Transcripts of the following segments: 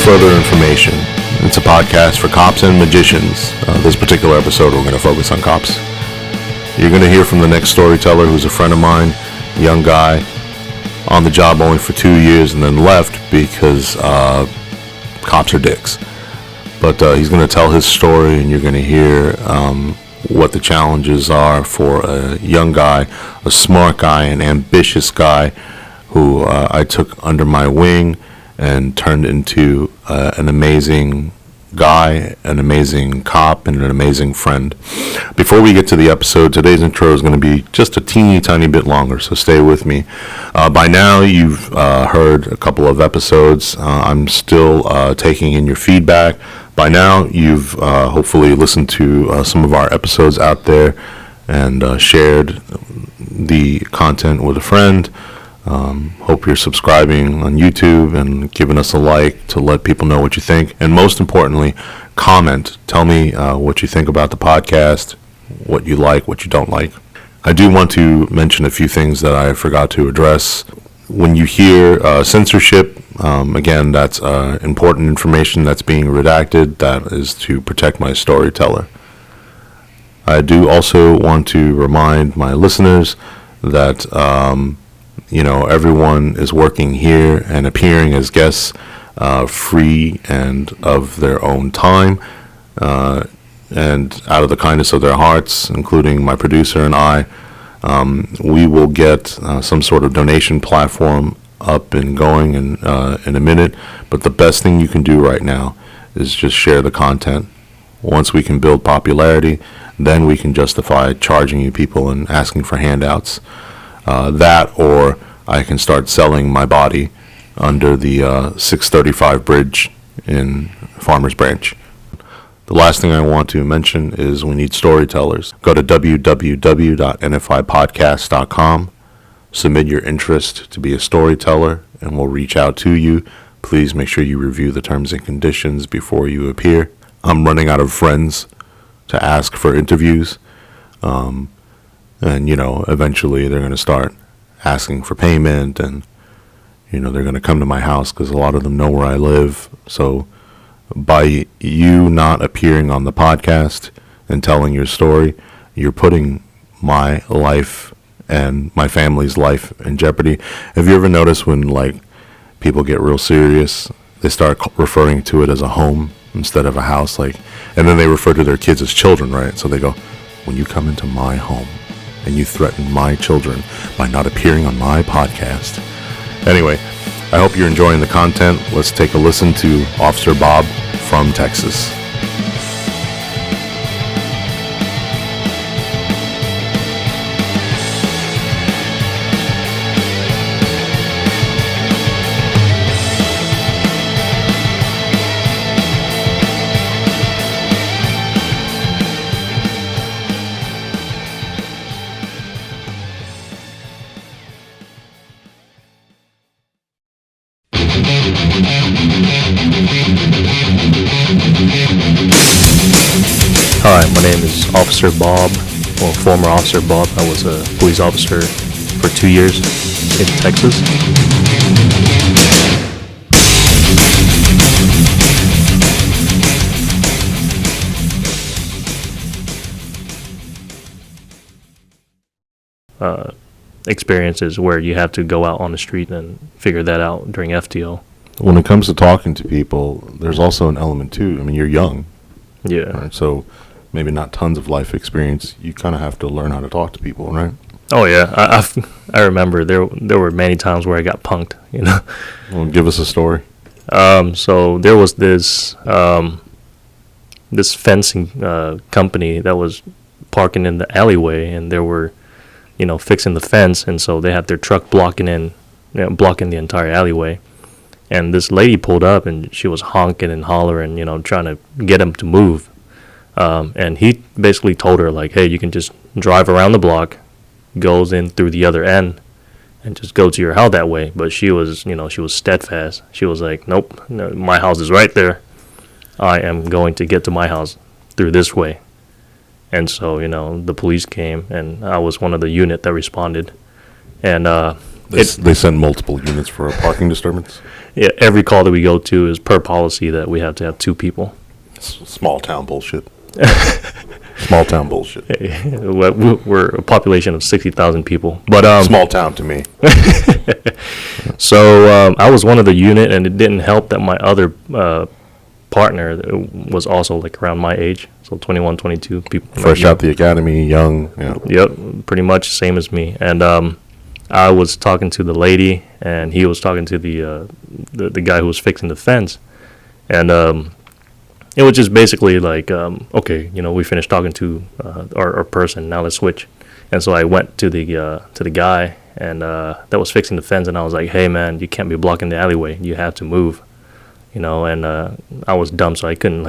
further information, it's a podcast for cops and magicians. This particular episode, we're going to focus on cops. You're going to hear from the next storyteller, who's a friend of mine, young guy, on the job only for 2 years and then left because cops are dicks. But he's going to tell his story, and you're going to hear what the challenges are for a young guy, a smart guy, an ambitious guy who I took under my wing and turned into an amazing guy, an amazing cop, and an amazing friend. Before we get to the episode, today's intro is going to be just a teeny tiny bit longer, so stay with me. By now, you've heard a couple of episodes. I'm still taking in your feedback. By now, you've hopefully listened to some of our episodes out there and shared the content with a friend. Hope you're subscribing on YouTube and giving us a like to let people know what you think. And most importantly, comment. Tell me what you think about the podcast, what you like, what you don't like. I do want to mention a few things that I forgot to address. When you hear censorship, again, that's important information that's being redacted. That is to protect my storyteller. I do also want to remind my listeners that everyone is working here and appearing as guests free and of their own time and out of the kindness of their hearts, including my producer and I. We will get some sort of donation platform up and going in a minute, but the best thing you can do right now is just share the content. Once we can build popularity, then we can justify charging you people and asking for handouts. That, or I can start selling my body under the 635 bridge in Farmers Branch. The last thing I want to mention is we need storytellers. Go to www.nfipodcast.com, submit your interest to be a storyteller, and we'll reach out to you. Please make sure you review the terms and conditions before you appear. I'm running out of friends to ask for interviews. And, eventually they're going to start asking for payment, and, they're going to come to my house because a lot of them know where I live. So by you not appearing on the podcast and telling your story, you're putting my life and my family's life in jeopardy. Have you ever noticed when, people get real serious, they start referring to it as a home instead of a house, and then they refer to their kids as children, right? So they go, when you come into my home and you threaten my children by not appearing on my podcast. Anyway, I hope you're enjoying the content. Let's take a listen to Officer Bob from Texas. Hi, my name is Officer Bob, or former Officer Bob. I was a police officer for 2 years in Texas. Experiences where you have to go out on the street and figure that out during FTO. When it comes to talking to people, there's also an element too. I mean, you're young. Yeah. Right? So maybe not tons of life experience. You kind of have to learn how to talk to people, right? Oh yeah, I remember there were many times where I got punked. Well, give us a story. So there was this fencing company that was parking in the alleyway, and they were, fixing the fence, and so they had their truck blocking the entire alleyway. And this lady pulled up, and she was honking and hollering, trying to get him to move. And he basically told her, hey, you can just drive around the block, goes in through the other end, and just go to your house that way. But she was steadfast. She was like, nope, no, my house is right there. I am going to get to my house through this way. And so, the police came, and I was one of the unit that responded. And They send multiple units for a parking disturbance. Yeah, every call that we go to is per policy that we have to have 2 people. Small town bullshit. Small town bullshit. We're a population of 60,000 people, but small town to me. So I was one of the unit, and it didn't help that my other partner was also like around my age, so 21, 22 people. Fresh out the academy, young. Yeah. Yep, pretty much same as me. And I was talking to the lady, and he was talking to the guy who was fixing the fence, and it was just basically like, okay, we finished talking to our person. Now let's switch. And so I went to the guy and that was fixing the fence, and I was like, hey man, you can't be blocking the alleyway. You have to move. And I was dumb, so I couldn't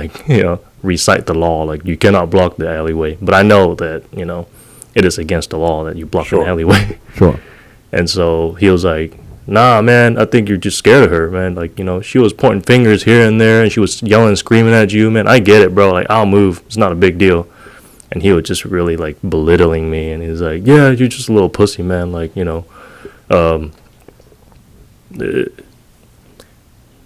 recite the law. Like, you cannot block the alleyway. But I know that it is against the law that you block an alleyway. Sure. And so he was like, nah, man, I think you're just scared of her, man. Like, she was pointing fingers here and there, and she was yelling and screaming at you, man. I get it, bro. Like, I'll move. It's not a big deal. And he was just really, like, belittling me. And he was like, yeah, you're just a little pussy, man. Like,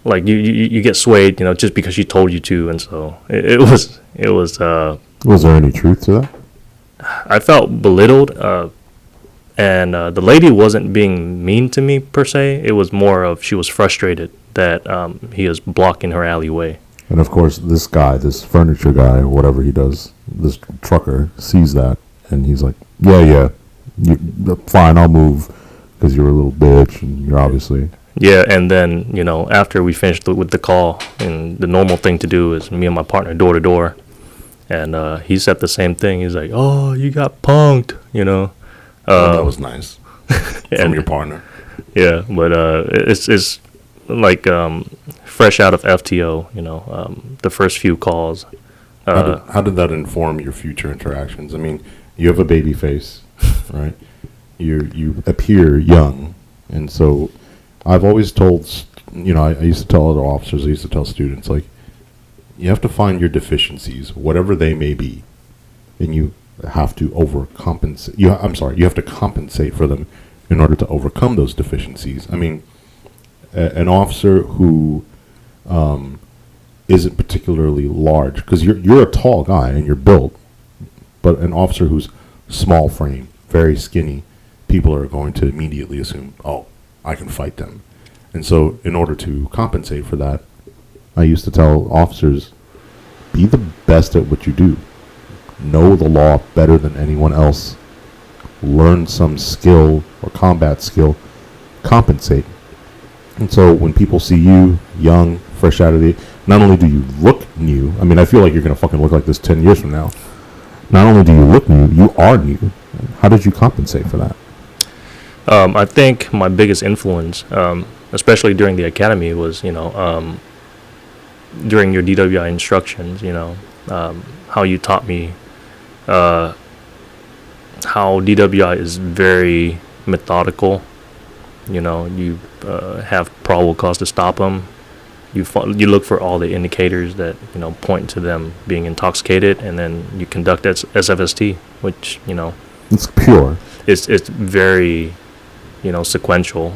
like, you get swayed, just because she told you to. And so it was. Was there any truth to that? I felt belittled. And the lady wasn't being mean to me, per se. It was more of she was frustrated that he was blocking her alleyway. And, of course, this guy, this furniture guy, or whatever he does, this trucker, sees that, and he's like, yeah, fine, I'll move, because you're a little bitch, and you're obviously... Yeah, and then, after we finished with the call, and the normal thing to do is me and my partner door to door, and he said the same thing. He's like, oh, you got punked, that was nice from your partner. Yeah, but it's like fresh out of FTO, the first few calls. How did that inform your future interactions? I mean, you have a baby face, right? You appear young, and so I've always told, I used to tell other officers, I used to tell students, like, you have to find your deficiencies, whatever they may be, and you have to overcompensate. You have to compensate for them in order to overcome those deficiencies. I mean, an officer who isn't particularly large, because you're a tall guy and you're built, but an officer who's small frame, very skinny, people are going to immediately assume, oh, I can fight them. And so in order to compensate for that, I used to tell officers, be the best at what you do. Know the law better than anyone else. Learn some skill or combat skill. Compensate. And so when people see you, young, fresh out of the... Not only do you look new, I mean, I feel like you're going to fucking look like this 10 years from now. Not only do you look new, you are new. How did you compensate for that? I think my biggest influence, especially during the academy, was, during your DWI instructions, how you taught me how DWI is very methodical. You have probable cause to stop them. You look for all the indicators that point to them being intoxicated, and then you conduct SFST, which it's pure. It's very sequential.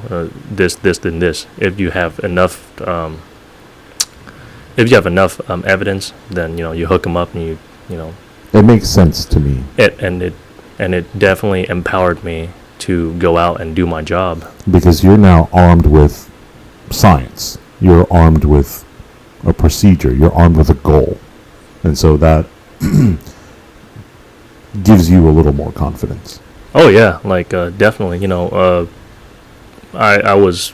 This, then this. If you have enough evidence, then you hook them up, and It makes sense to me. It definitely empowered me to go out and do my job. Because you're now armed with science. You're armed with a procedure. You're armed with a goal. And so that gives you a little more confidence. Oh, yeah. Like, definitely. I was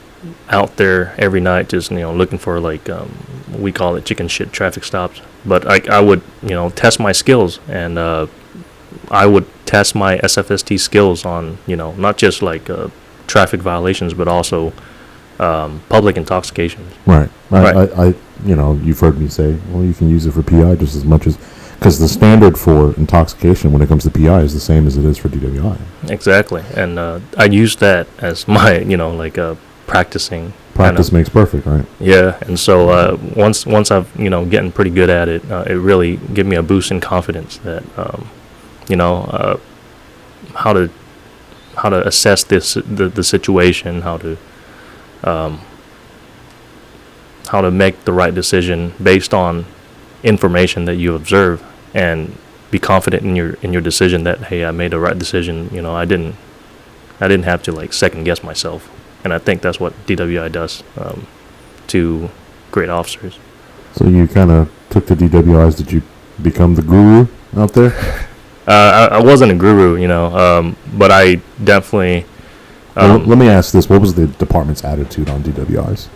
out there every night just, looking for, like, we call it chicken shit traffic stops. But I would, test my skills, and I would test my SFST skills on, not just like traffic violations, but also public intoxications. Right. I you've heard me say, well, you can use it for PI just as much as, because the standard for intoxication when it comes to PI is the same as it is for DWI. Exactly. And I use that as my, practicing. Practice makes perfect, right? Yeah, and so once I've getting pretty good at it, it really gave me a boost in confidence that how assess the situation, how to make the right decision based on information that you observe, and be confident in your decision that, hey, I made the right decision. I didn't have to like second guess myself. And I think that's what DWI does to great officers. So you kind of took the DWIs. Did you become the guru out there? I wasn't a guru, but I definitely. Let me ask this: what was the department's attitude on DWIs?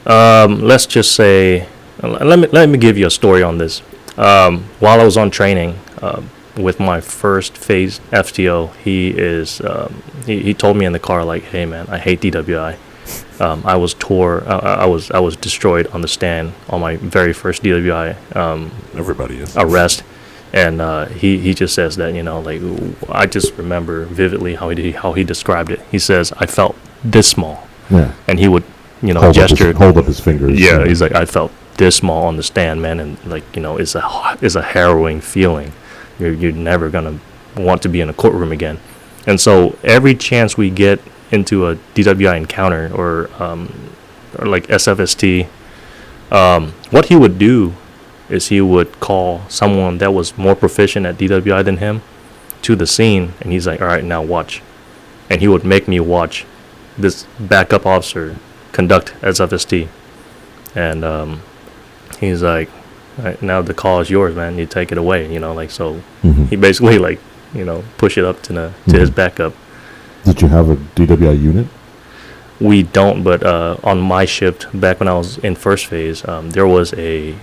Let's just say, let me give you a story on this. While I was on training with my first phase FTO, he told me in the car, like, "Hey man, I hate DWI. I was destroyed on the stand on my very first DWI Everybody is arrest." And he just says that, like, I just remember vividly how he described it. He says, I felt this small. Yeah. And he would, hold up his fingers. Yeah, he's like, I felt this small on the stand, man. And, like, it's a harrowing feeling. You're never going to want to be in a courtroom again. And so every chance we get into a DWI encounter or like SFST, what he would do is he would call someone that was more proficient at DWI than him to the scene, and he's like, all right, now watch. And he would make me watch this backup officer conduct SFST. And he's like, all right, now the call is yours, man. You take it away, so he basically, like, push it up to his backup. Did you have a DWI unit? We don't, but on my shift, back when I was in first phase, there was a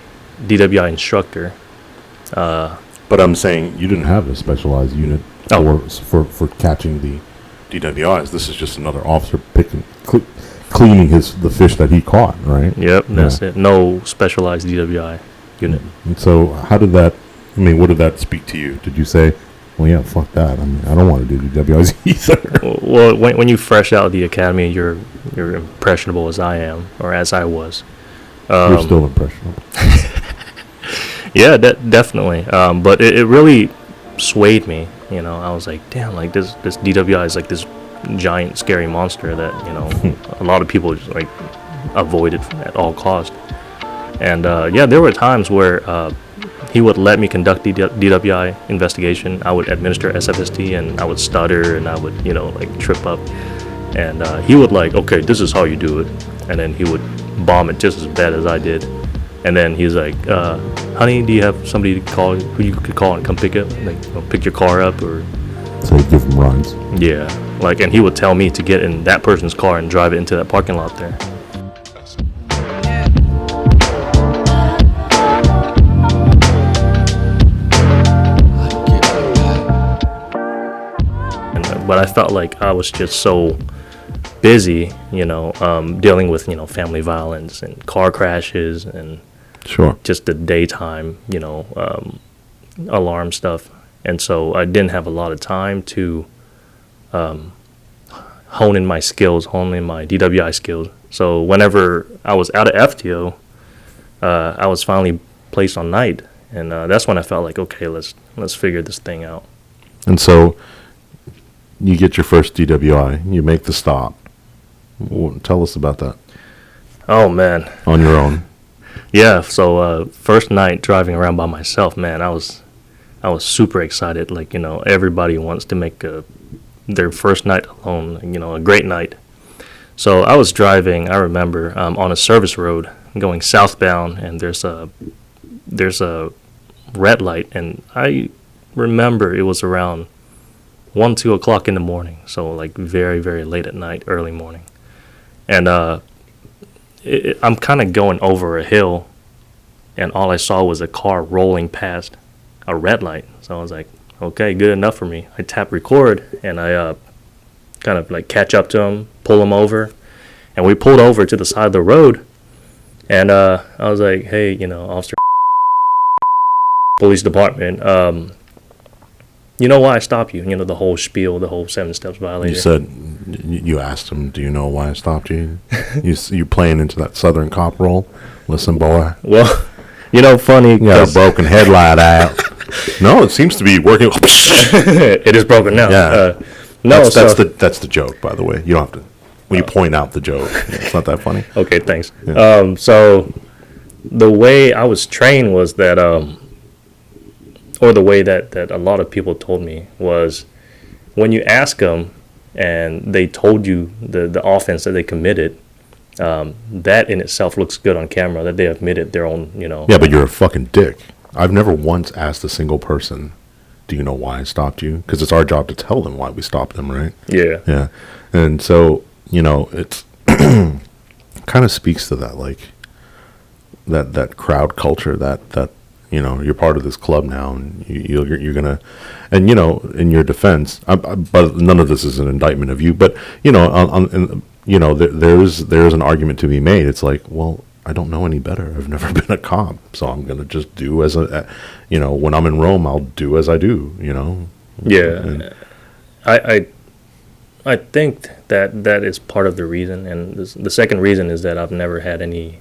DWI instructor. But I'm saying you didn't have a specialized unit for catching the DWIs. This is just another officer cleaning the fish that he caught, right? Yep, that's it. No specialized DWI unit. And so what did that speak to you? Did you say, well, yeah, fuck that. I don't want to do DWIs either. Well, when you fresh out of the academy, you're impressionable as I am, or as I was. You're still impressionable. Yeah, definitely. But it really swayed me. I was like, damn, like this DWI is like this giant scary monster that a lot of people just like avoided at all cost. And there were times where he would let me conduct DWI investigation. I would administer SFST, and I would stutter, and I would like trip up. And he would like, okay, this is how you do it. And then he would bomb it just as bad as I did. And then he's like, honey, do you have somebody to call, who you could call and come pick up, like, pick your car up? Or so you give him rides. Yeah, like, and he would tell me to get in that person's car and drive it into that parking lot there. But I felt like I was just so busy, dealing with, family violence and car crashes and just the daytime, alarm stuff. And so I didn't have a lot of time to hone in my DWI skills. So whenever I was out of FTO, I was finally placed on night. And that's when I felt like, okay, let's figure this thing out. And so you get your first DWI, you make the stop. Tell us about that. Oh, man. On your own. Yeah, so first night driving around by myself, man, I was super excited. Like, everybody wants to make their first night alone, a great night. So I was driving, I remember, on a service road going southbound, and there's a red light, and I remember it was around 1-2 o'clock in the morning, so like very, very late at night, early morning. And I'm kind of going over a hill, and all I saw was a car rolling past a red light. So I was like, okay, good enough for me. I tap record, and I kind of like catch up to him, pull him over, and we pulled over to the side of the road. And I was like, hey, officer, police department, you know why I stopped you? The whole spiel, the whole 7 steps violation. You asked him, do you know why I stopped you? you playing into that Southern cop role? Listen, boy. Well, funny. You got a broken headlight out. No, it seems to be working. It is broken now. Yeah. No, that's the joke, by the way. You don't have to. When you point out the joke, it's not that funny. Okay, thanks. Yeah. So the way I was trained was that, or the way that a lot of people told me was, when you ask them and they told you the offense that they committed, that in itself looks good on camera, that they admitted their own, Yeah, but you're a fucking dick. I've never once asked a single person, do you know why I stopped you? Because it's our job to tell them why we stopped them, right? Yeah. Yeah. And so, it's kind of speaks to that, like, that crowd culture, that you're part of this club now, and you're gonna, and in your defense, but none of this is an indictment of you, but there's an argument to be made. It's like, well, I don't know any better. I've never been a cop, so I'm gonna just do as when I'm in Rome, I'll do as I do. Yeah. And I think that is part of the reason, and the second reason is that I've never had any,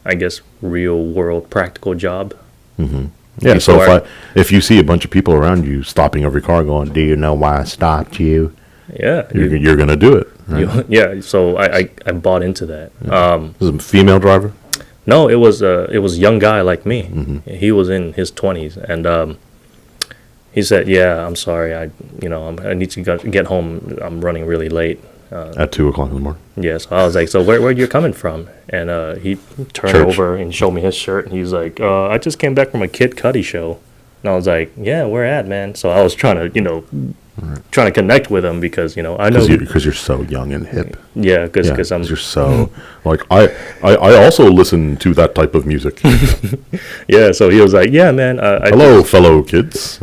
I guess, real world practical job. Mm-hmm. Yeah. So if you see a bunch of people around you stopping every car, going, "Do you know why I stopped you?" Yeah, you're gonna do it. Right? Yeah. So I bought into that. Yeah. Was it a female driver? No, it was a young guy like me. Mm-hmm. He was in his 20s, and he said, "Yeah, I'm sorry. I need to get home. I'm running really late." At 2:00 in the morning. Yeah, so I was like, "So where you coming from?" And he turned over and showed me his shirt, and he's like, "I just came back from a Kid Cudi show." And I was like, "Yeah, where at, man?" So I was trying to connect with him because I know because you're so young and hip. Yeah, because you're so like I also listen to that type of music. Yeah, so he was like, "Yeah, man." Hello, fellow kids.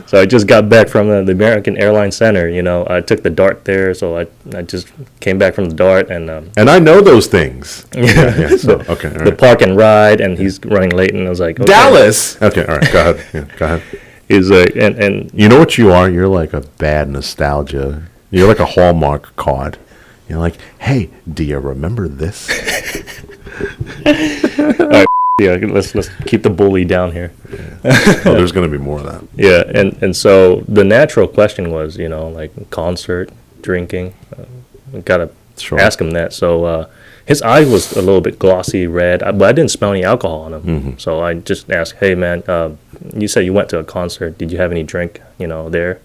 So I just got back from the American Airlines Center. I took the DART there, so I just came back from the DART, and I know those things. Yeah. So okay, all right. The park and ride, and he's running late, and I was like, okay. Dallas. Okay, all right, go ahead. Yeah, go ahead. He's like, and you know what you are? You're like a bad nostalgia. You're like a Hallmark card. You're like, hey, do you remember this? All right. Yeah, let's keep the bully down here. Yeah. Oh, there's going to be more of that. Yeah, and so the natural question was, like concert, drinking. Gotta ask him that. So his eye was a little bit glossy red, but I didn't smell any alcohol on him. Mm-hmm. So I just asked, "Hey, man, you said you went to a concert. Did you have any drink, there?"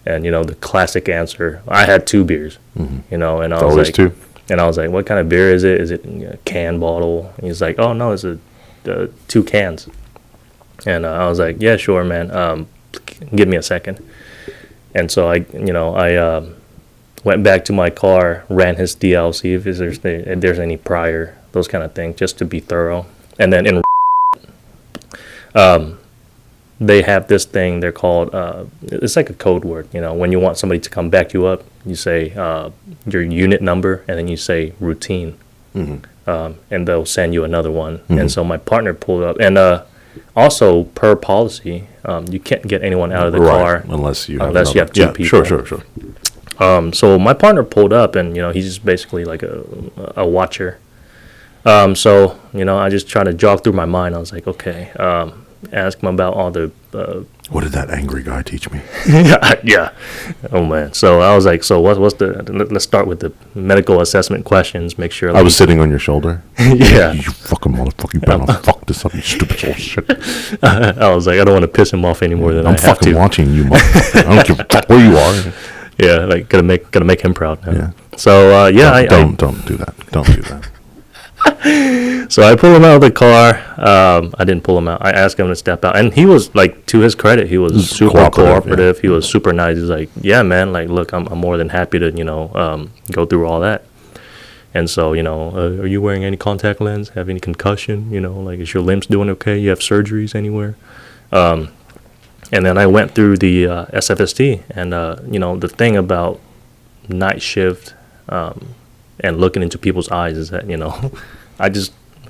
And the classic answer, I had 2 beers. Mm-hmm. And I was always like, 2. And I was like, "What kind of beer is it? Is it a can bottle?" And he's like, "Oh no, it's 2 cans." And I was like, "Yeah, sure, man. Give me a second." And so I went back to my car, ran his DL, see if there's any prior, those kind of things, just to be thorough. And then in they have this thing they're called, it's like a code word. When you want somebody to come back you up, you say your unit number, and then you say routine. Mm-hmm. And they'll send you another one. Mm-hmm. And so my partner pulled up, and also per policy, you can't get anyone out of the car unless you have 2 people. Sure. So my partner pulled up, and he's just basically like a watcher. So I just tried to jog through my mind. I was like, okay, ask him about all the. What did that angry guy teach me? Yeah. Oh man. So I was like, so what's the? Let's start with the medical assessment questions. Make sure. I was sitting on your shoulder. Yeah. You fucking motherfucker! You better not fuck this up, you stupid little shit. I was like, I don't want to piss him off any more than I'm I have to. fucking watching you, motherfucker. I don't give a fuck where you are. Yeah, like gotta make him proud now. Yeah. So don't do that. Don't do that. So I pulled him out of the car. I didn't pull him out. I asked him to step out, and he was like, to his credit, he was super cooperative. Yeah. He was super nice. He's like, "Yeah, man. Like, look, I'm more than happy to go through all that." And so are you wearing any contact lens? Have any concussion? Like, is your limbs doing okay? You have surgeries anywhere? And then I went through the SFST, and the thing about night shift and looking into people's eyes is that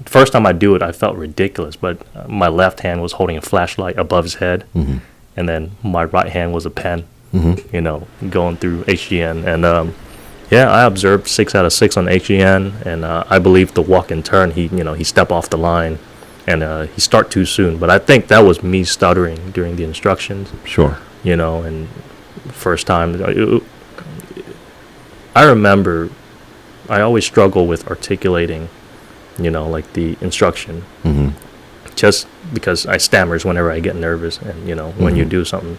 first time I do it, I felt ridiculous, but my left hand was holding a flashlight above his head, mm-hmm. and then my right hand was a pen, mm-hmm. Going through HGN, and I observed 6 out of 6 on HGN, and I believe the walk and turn, he stepped off the line. And he start too soon, but I think that was me stuttering during the instructions. Sure. And first time. I remember I always struggle with articulating, like the instruction. Mm-hmm. Just because I stammers whenever I get nervous, and when you do something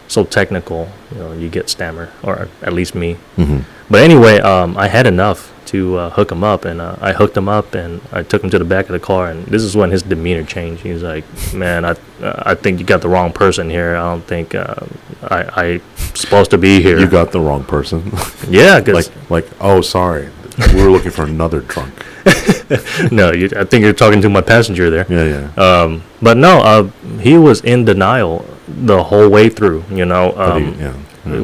so technical, you get stammer, or at least me. Mm-hmm. But anyway, I had enough to hook him up, and I hooked him up, and I took him to the back of the car, and this is when his demeanor changed. He was like, "Man, I think you got the wrong person here. I don't think I supposed to be here." You got the wrong person. Yeah, cause oh, sorry, we were looking for another trunk. No, I think you're talking to my passenger there. Yeah. But no, he was in denial the whole way through.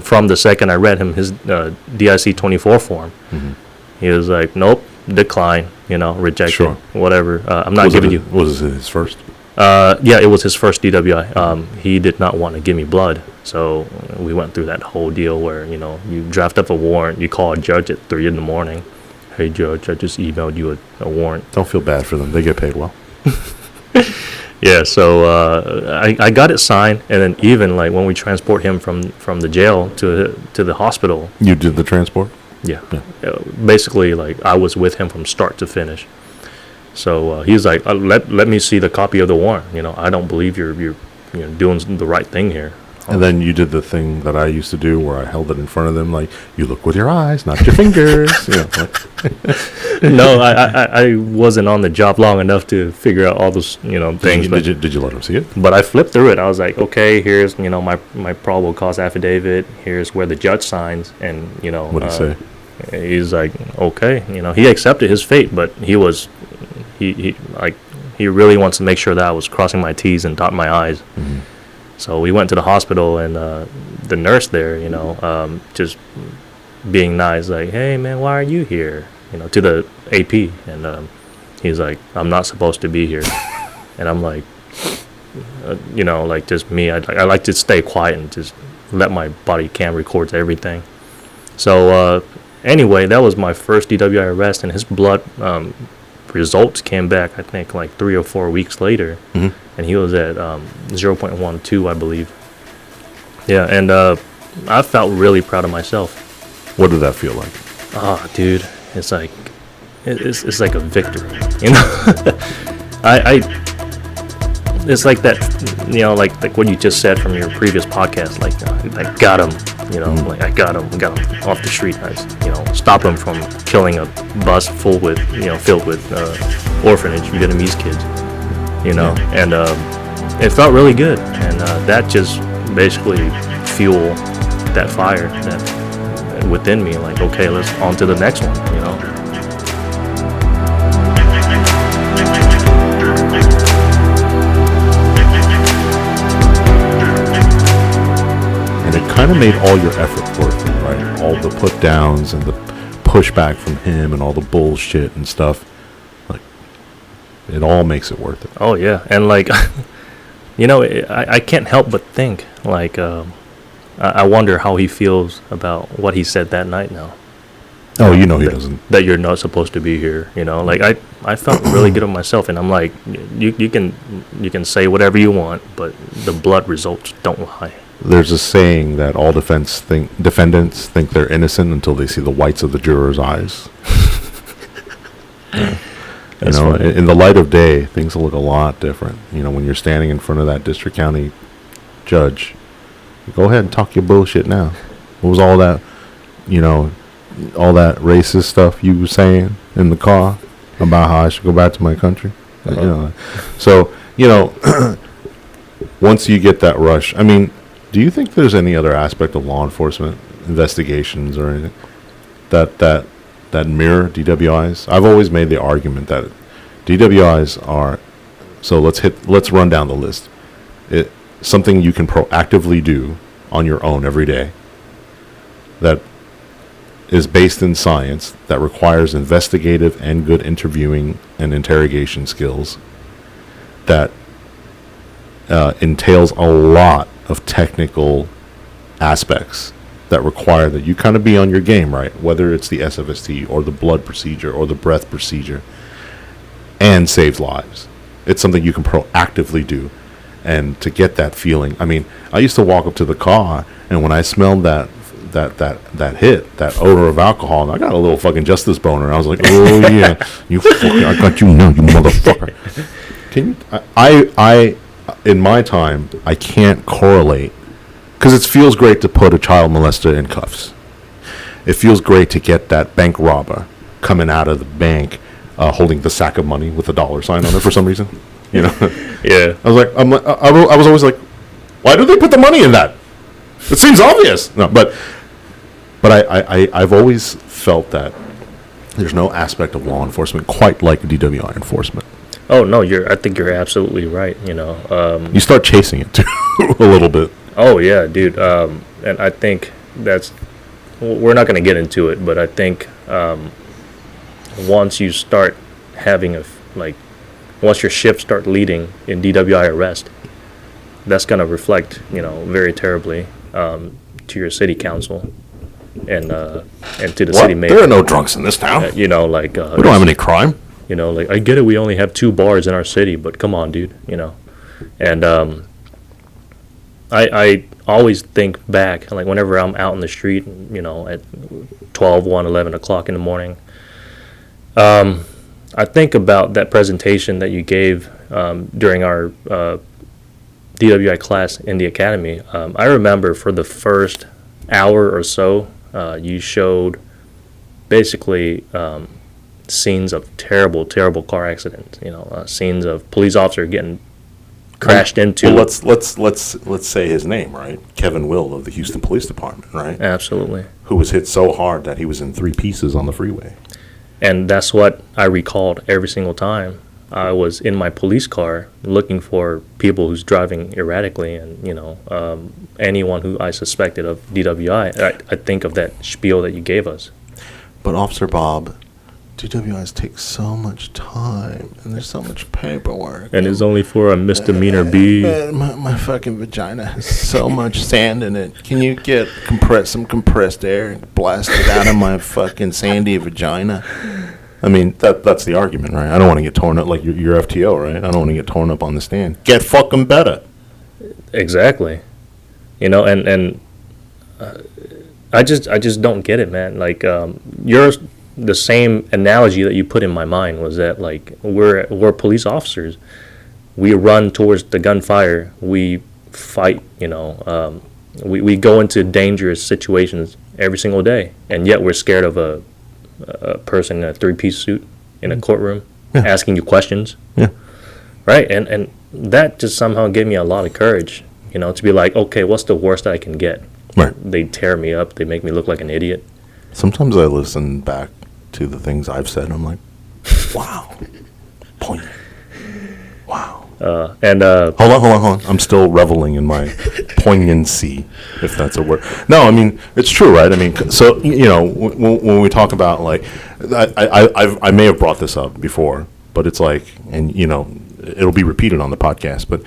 From the second I read him his DIC 24 form, mm-hmm. he was like, "Nope, decline. Rejected. Sure. Whatever. I'm not giving you." Was it his first? Yeah, it was his first DWI. He did not want to give me blood, so we went through that whole deal where you draft up a warrant, you call a judge at 3 a.m. Hey, judge, I just emailed you a warrant. Don't feel bad for them. They get paid well. Yeah, so I got it signed, and then even like when we transport him from the jail to the hospital. You did the transport? Yeah. Basically, like I was with him from start to finish. So he was like, "Let me see the copy of the warrant. I don't believe you're doing the right thing here." And then you did the thing that I used to do where I held it in front of them, like, you look with your eyes, not your fingers. No, I wasn't on the job long enough to figure out all those, things. Did you let them see it? But I flipped through it. I was like, okay, here's, my probable cause affidavit. Here's where the judge signs. And, What did he say? He's like, okay. He accepted his fate, but he really wants to make sure that I was crossing my T's and dotting my I's. Mm-hmm. So we went to the hospital, and the nurse there, just being nice, like, "Hey, man, why are you here?" To the AP. And he's like, "I'm not supposed to be here." And I'm like, like just me. I like to stay quiet and just let my body cam record everything. So anyway, that was my first DWI arrest, and his blood results came back, I think, like 3 or 4 weeks later. Mm-hmm. And he was at 0.12, I believe. Yeah, and I felt really proud of myself. What did that feel like? Oh, dude, it's like it's like a victory. It's like that, like what you just said from your previous podcast. Like, I got him. Mm-hmm. Like I got him off the street. I, stopped him from killing a bus filled with orphanage Vietnamese kids. And it felt really good, and that just basically fueled that fire that within me. Like, okay, let's on to the next one. And it kind of made all your effort worth it, right? All the put downs and the pushback from him and all the bullshit and stuff. It all makes it worth it. Oh yeah, and like, I can't help but think like, I wonder how he feels about what he said that night now. Oh, he doesn't. That you're not supposed to be here. Like I felt really good of myself, and I'm like, you can say whatever you want, but the blood results don't lie. There's a saying that all defendants think they're innocent until they see the whites of the jurors' eyes. Yeah. In the light of day, things will look a lot different. When you're standing in front of that district county judge, go ahead and talk your bullshit now. What was all that, all that racist stuff you were saying in the car about how I should go back to my country? So, once you get that rush, I mean, do you think there's any other aspect of law enforcement investigations or anything that mirror DWIs? I've always made the argument that DWIs are, so let's run down the list. Something you can proactively do on your own every day that is based in science, that requires investigative and good interviewing and interrogation skills, that entails a lot of technical aspects that require that you kind of be on your game, right? Whether it's the SFST or the blood procedure or the breath procedure, and saves lives. It's something you can proactively do. And to get that feeling, I mean, I used to walk up to the car, and when I smelled that odor of alcohol, I got a little fucking justice boner. I was like, oh yeah, you fucking, I got you now, you motherfucker. Can you, I in my time, I can't correlate, because it feels great to put a child molester in cuffs. It feels great to get that bank robber coming out of the bank, holding the sack of money with a dollar sign on it for some reason. You know? Yeah. I was always like, why do they put the money in that? It seems obvious. No, but I've always felt that there's no aspect of law enforcement quite like DWI enforcement. Oh no, I think you're absolutely right. You know, you start chasing it too a little bit. Oh yeah, dude. And I think we're not going to get into it, but I think once you start having once your shift start leading in DWI arrest, that's going to reflect, very terribly to your city council and to the city mayor. There are no drunks in this town. We don't have any crime. I get it. We only have 2 bars in our city, but come on, dude. And I always think back, like whenever I'm out in the street, at 12, 1, 11 o'clock in the morning. I think about that presentation that you gave during our DWI class in the academy. I remember for the first hour or so, you showed basically scenes of terrible, terrible car accidents. Scenes of police officer getting crashed into. Well, let's say his name, right? Kevin Will of the Houston Police Department, right? Absolutely. Who was hit so hard that he was in 3 pieces on the freeway. And that's what I recalled every single time I was in my police car looking for people who's driving erratically, and anyone who I suspected of DWI. I think of that spiel that you gave us. But Officer Bob, DWIs take so much time, and there's so much paperwork. And it's only for a misdemeanor B. My fucking vagina has so much sand in it. Can you get some compressed air and blast it out of my fucking sandy vagina? I mean, that's the argument, right? I don't want to get torn up like your FTO, right? I don't want to get torn up on the stand. Get fucking better. Exactly. And I just don't get it, man. Like, the same analogy that you put in my mind was that, like, we're police officers. We run towards the gunfire. We fight, we go into dangerous situations every single day, and yet we're scared of a person in a 3-piece suit in a courtroom asking you questions. Yeah. Right? And that just somehow gave me a lot of courage, to be like, okay, what's the worst that I can get? Right. They tear me up. They make me look like an idiot. Sometimes I listen back to the things I've said, and I'm like, wow, poignant. Wow. Hold on. I'm still reveling in my poignancy, if that's a word. No, I mean, it's true, right? I mean, so, when we talk about, like, I may have brought this up before, but it's like, and, it'll be repeated on the podcast, but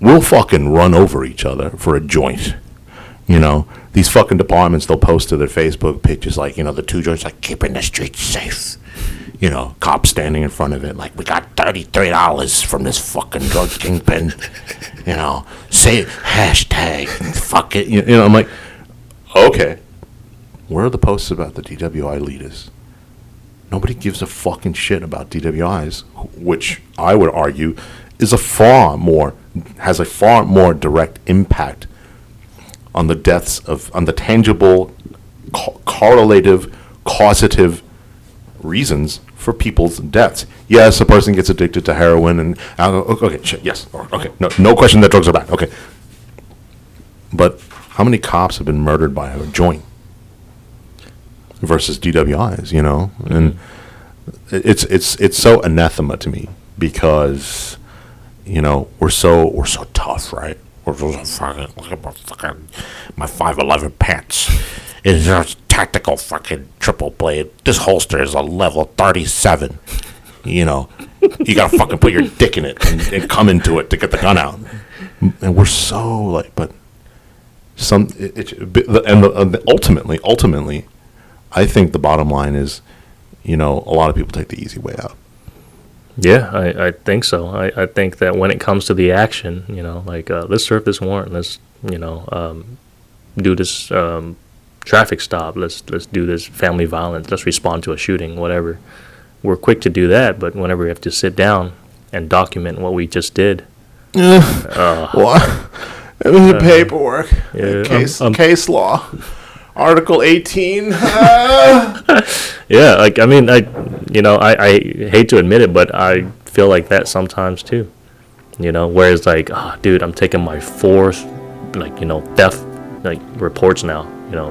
we'll fucking run over each other for a joint. These fucking departments, they'll post to their Facebook pages, like, the 2 joints, like, keeping the streets safe. Cops standing in front of it, like, we got $33 from this fucking drug kingpin. Say hashtag, fuck it. I'm like, okay, where are the posts about the DWI leaders? Nobody gives a fucking shit about DWIs, which I would argue has a far more direct impact on the deaths on the tangible, correlative, causative reasons for people's deaths. Yes, a person gets addicted to heroin and okay, shit, yes, okay, no question that drugs are bad. Okay, but how many cops have been murdered by a joint versus DWIs? And it's so anathema to me because we're so tough, right? Look at my 511 pants. It's a tactical fucking triple blade. This holster is a level 37. You gotta fucking put your dick in it and come into it to get the gun out. And we're so like, but ultimately, I think the bottom line is, a lot of people take the easy way out. Yeah, I think so. I think that when it comes to the action, like let's serve this warrant, let's do this traffic stop, let's do this family violence, let's respond to a shooting, whatever. We're quick to do that, but whenever we have to sit down and document what we just did, What? It was the paperwork. yeah, Case law. Article 18. yeah, like I mean, I hate to admit it, but I feel like that sometimes too. Whereas like, dude, I'm taking my fourth, like, theft like reports now.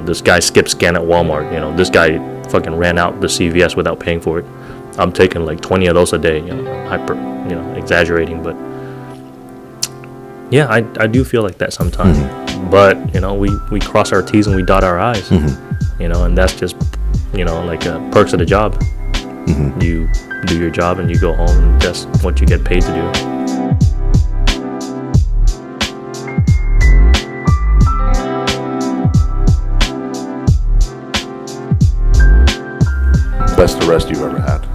This guy skipped scan at Walmart. This guy fucking ran out the CVS without paying for it. I'm taking like 20 of those a day. Exaggerating, but yeah, I do feel like that sometimes. But we cross our T's and we dot our I's. And that's just like perks of the job. You do your job and you go home, and that's what you get paid to do. Best arrest you've ever had?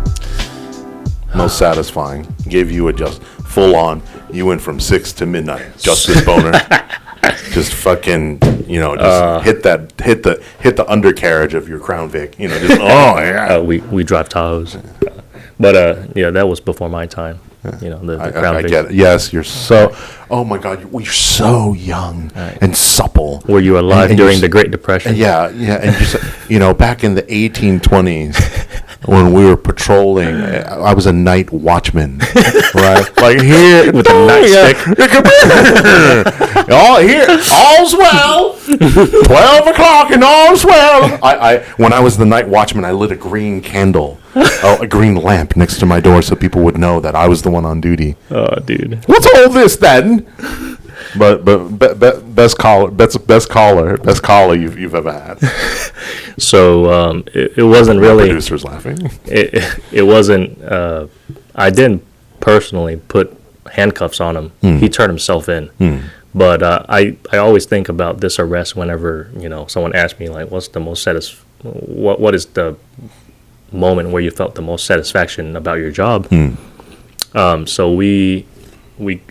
Most satisfying? Gave you a just full on. You went from 6 to midnight. Justice boner. Just fucking, just hit the undercarriage of your Crown Vic. Yeah. We drive Tahoes, but yeah, that was before my time. The Crown I Vic. get it. Yes, you're so. Oh my God, you're so young and supple. Were you alive and during the Great Depression? Yeah, and back in the 1820s. When we were patrolling, I was a night watchman, right? Like here with a nightstick. Oh, here, all's well. 12 o'clock and all's well. I when I was the night watchman, I lit a green candle, a green lamp next to my door, so people would know that I was the one on duty. Oh, dude. What's all this then? But best caller you've ever had. So it wasn't really. My producer's laughing. It wasn't. I didn't personally put handcuffs on him. He turned himself in. But I always think about this arrest whenever someone asks me like, what's the most what is the moment where you felt the most satisfaction about your job? So we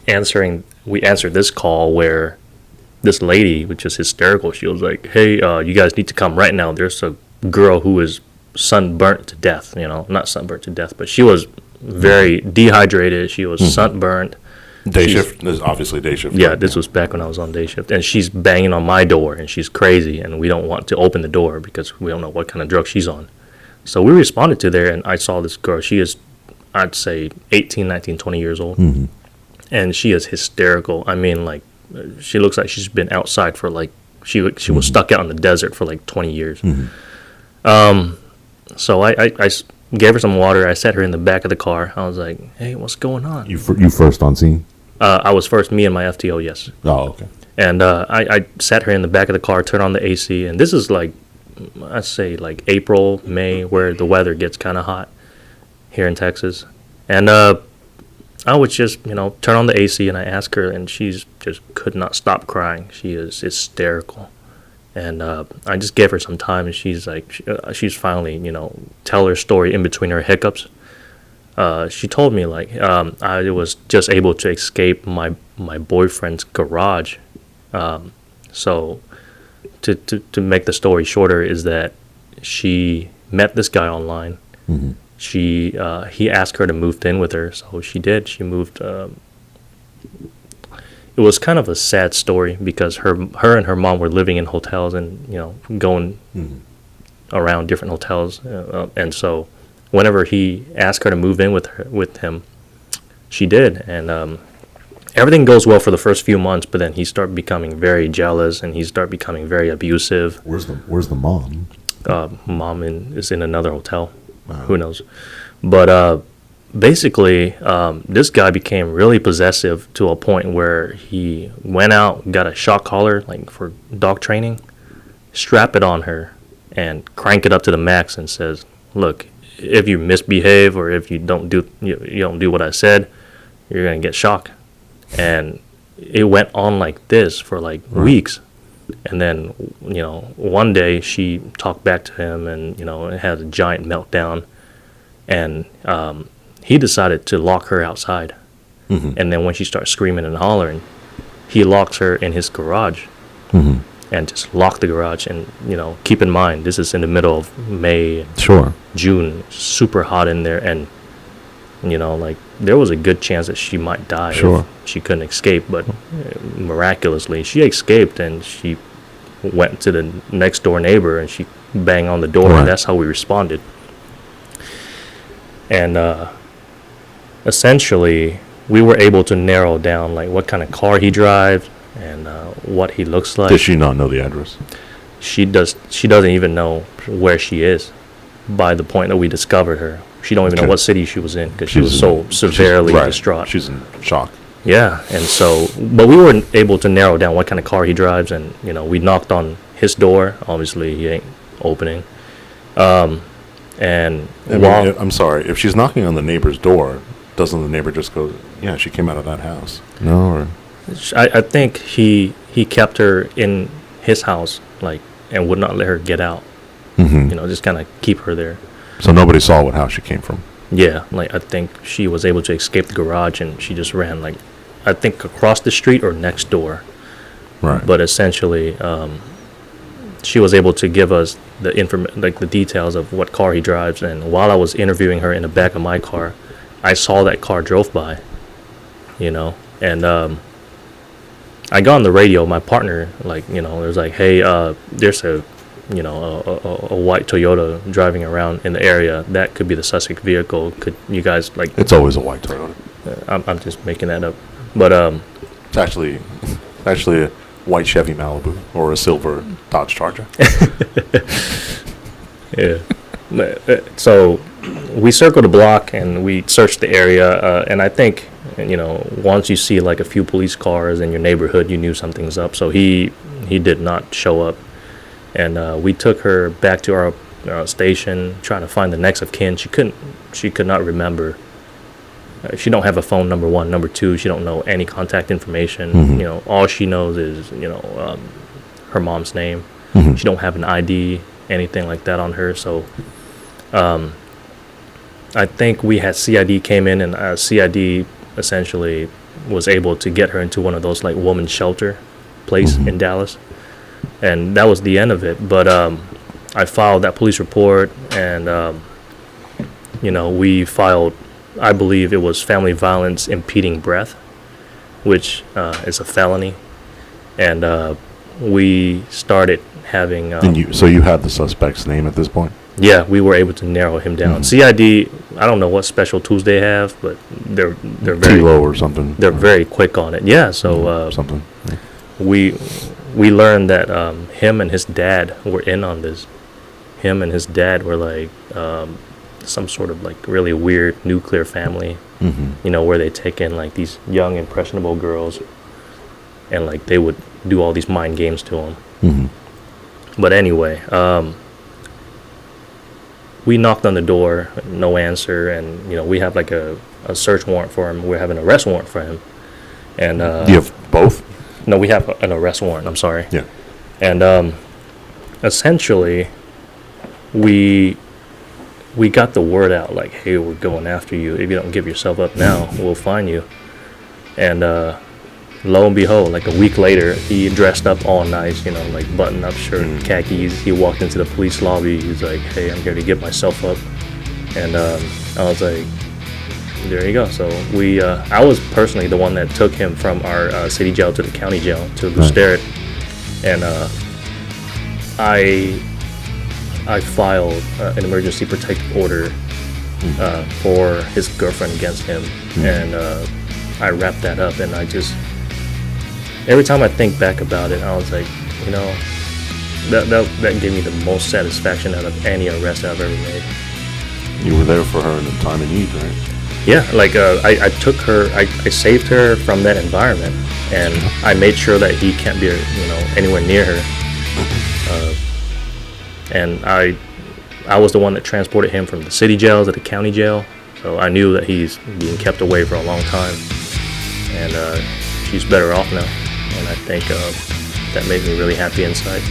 answered this call where this lady, which is hysterical, she was like, hey, you guys need to come right now. There's a girl who is sunburnt to death, not sunburnt to death, but she was very dehydrated. She was sunburnt. Day shift? This is obviously day shift. Yeah, this was back when I was on day shift. And she's banging on my door, and she's crazy, and we don't want to open the door because we don't know what kind of drug she's on. So we responded to there, and I saw this girl. She is, I'd say, 18, 19, 20 years old. And she is hysterical. I mean, like, she looks like she's been outside for, like, she was stuck out in the desert for, like, 20 years. So I gave her some water. I sat her in the back of the car. I was like, hey, what's going on? You first on scene? I was first, me and my FTO, yes. Oh, okay. And I sat her in the back of the car, turned on the AC, and this is, like, I'd say, like, April, May, where the weather gets kind of hot here in Texas. And I would just, turn on the AC, and I ask her, and she's just could not stop crying. She is hysterical. And I just gave her some time, and she's like, she's finally, tell her story in between her hiccups. She told me, like, I was just able to escape my boyfriend's garage. So to make the story shorter is that she met this guy online. He asked her to move in with her, so she did. She moved. It was kind of a sad story because her and her mom were living in hotels and going around different hotels, and so whenever he asked her to move in with him, she did, and everything goes well for the first few months, but then he started becoming very jealous and he started becoming very abusive. Where's the mom? Mom is in another hotel. Wow. Who knows? But basically, this guy became really possessive to a point where he went out, got a shock collar, like for dog training, strap it on her, and crank it up to the max and says, look, if you misbehave or if you don't do what I said, you're going to get shocked. And it went on like this for like weeks. And then, one day she talked back to him and, had a giant meltdown. And he decided to lock her outside. And then when she starts screaming and hollering, he locks her in his garage and just locked the garage. And, keep in mind, this is in the middle of May, June, super hot in there. And, there was a good chance that she might die if she couldn't escape. But miraculously, she escaped, and she went to the next door neighbor and she banged on the door. And that's how we responded. And essentially, we were able to narrow down like what kind of car he drives and what he looks like. Does she not know the address? She doesn't even know where she is by the point that we discovered her. She don't even know what city she was in because she was so severely distraught. She's in shock. Yeah, and so, but we were able to narrow down what kind of car he drives, and we knocked on his door. Obviously, he ain't opening. I'm sorry, if she's knocking on the neighbor's door, doesn't the neighbor just go, yeah, she came out of that house? No, or I think he kept her in his house, and would not let her get out. Just kind of keep her there. So nobody saw what house she came from? Yeah, I think she was able to escape the garage, and she just ran, I think across the street or next door. Right. But essentially, she was able to give us the the details of what car he drives. And while I was interviewing her in the back of my car, I saw that car drove by, and I got on the radio. My partner, was like, hey, there's a white Toyota driving around in the area. That could be the suspect vehicle. Could you guys It's always a white Toyota. I'm just making that up, but it's actually a white Chevy Malibu or a silver Dodge Charger. Yeah. So we circled the block and we searched the area, and I think once you see a few police cars in your neighborhood, you knew something's up. So he did not show up, and we took her back to our station trying to find the next of kin. She could not remember. She don't have a phone, number one. Number two, she don't know any contact information. All she knows is her mom's name. She don't have an ID, anything like that on her. So I think we had CID came in, and CID essentially was able to get her into one of those women's shelter place in Dallas, and that was the end of it. But I filed that police report, and we filed, I believe it was family violence impeding breath, which is a felony, and we started having. So you had the suspect's name at this point? Yeah, we were able to narrow him down. CID, I don't know what special tools they have, but they're very TLO or something. They're very quick on it. Yeah, so something. We learned that him and his dad were in on this. Him and his dad were some sort of really weird nuclear family, where they take in these young impressionable girls, and they would do all these mind games to them. But anyway, we knocked on the door, no answer, and we have a search warrant for him. We're having an arrest warrant for him, and you have both? No, we have an arrest warrant. I'm sorry. Yeah, and essentially, we got the word out hey, we're going after you. If you don't give yourself up now, we'll find you. And lo and behold, a week later, he dressed up all nice, button-up shirt, khakis. He walked into the police lobby. He's like, hey, I'm here to give myself up. And I was like, there you go. So I was personally the one that took him from our city jail to the county jail to Lusterit. And I filed an emergency protective order for his girlfriend against him, and I wrapped that up. And I just, every time I think back about it, I was like, that gave me the most satisfaction out of any arrest I've ever made. You were there for her in a time of need, right? Yeah, I took her, I saved her from that environment, and I made sure that he can't be, anywhere near her. And I was the one that transported him from the city jail to the county jail, so I knew that he's being kept away for a long time, and she's better off now, and I think that made me really happy inside.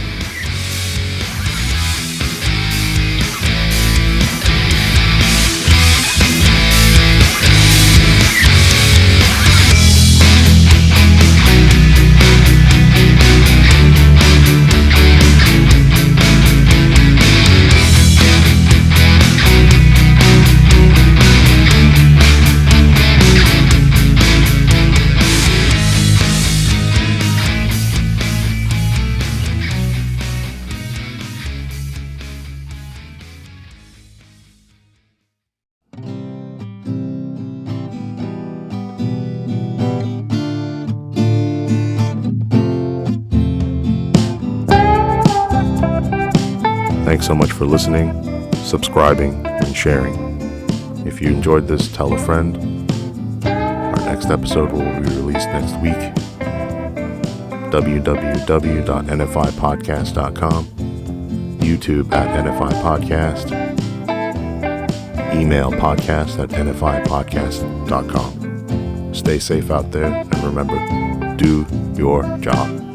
Thanks so much for listening, subscribing, and sharing. If you enjoyed this, tell a friend. Our next episode will be released next week. www.nfipodcast.com, YouTube at NFI Podcast, email podcast@nfipodcast.com. Stay safe out there, and remember, do your job.